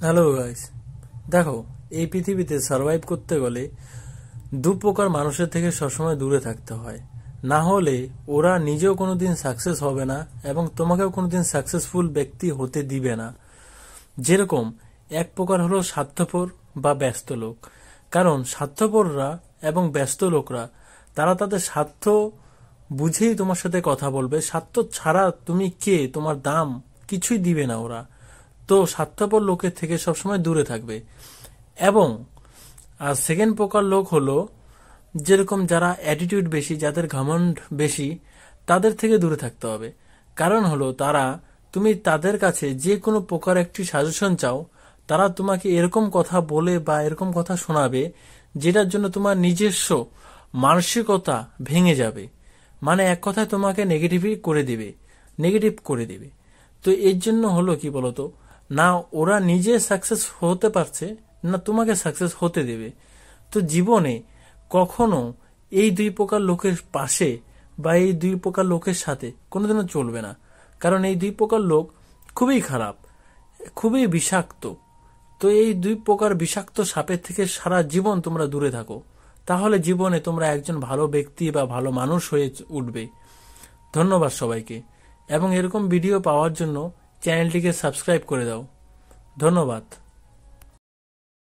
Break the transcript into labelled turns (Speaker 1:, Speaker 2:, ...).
Speaker 1: Hello guys, দেখো এই পৃথিবীতে সার্ভাইভ করতে গেলে দু প্রকার মানুষের থেকে সবসময় দূরে থাকতে হয়। না হলে ওরা নিজেও কোনোদিন সাকসেস হবে না এবং তোমাকেও কোনোদিন সাকসেসফুল ব্যক্তি হতে দিবে না। যেরকম এক প্রকার হলো স্বার্থপর বা ব্যস্ত লোক। কারণ স্বার্থপররা এবং ব্যস্ত লোকরা তারা তাদের স্বার্থ বুঝেই তোমার সাথে কথা বলবে। স্বার্থ ছাড়া তুমি কে, তোমার দাম কিছুই দিবে না ওরা। তো স্বার্থপর লোকের থেকে সবসময় দূরে থাকবে। এবং আর সেকেন্ড প্রকার লোক হলো যেরকম যারা অ্যাটিটিউড বেশি, যাদের ঘমন্ড বেশি, তাদের থেকে দূরে থাকতে হবে। কারণ হলো তারা, তুমি তাদের কাছে যে কোনো প্রকার একটি সাজেশন চাও, তারা তোমাকে এরকম কথা বলে বা এরকম কথা শোনাবে যেটার জন্য তোমার নিজস্ব মানসিকতা ভেঙে যাবে। মানে এক কথায় তোমাকে নেগেটিভ করে দিবে। তো এর জন্য হলো কি বলতো, না ওরা নিজে সাকসেস হতে পারছে, না তোমাকে সাকসেস হতে দেবে। তো জীবনে কখনো এই দুই প্রকার লোকের পাশে বা এই দুই প্রকার লোকের সাথে কোনোদিনও চলবে না। কারণ এই দুই প্রকার লোক খুবই খারাপ, খুবই বিষাক্ত। তো এই দুই প্রকার বিষাক্ত সাপের থেকে সারা জীবন তোমরা দূরে থাকো, তাহলে জীবনে তোমরা একজন ভালো ব্যক্তি বা ভালো মানুষ হয়ে উঠবে। ধন্যবাদ সবাইকে, এবং এরকম ভিডিও পাওয়ার জন্য চ্যানেলটিকে সাবস্ক্রাইব করে দাও। ধন্যবাদ।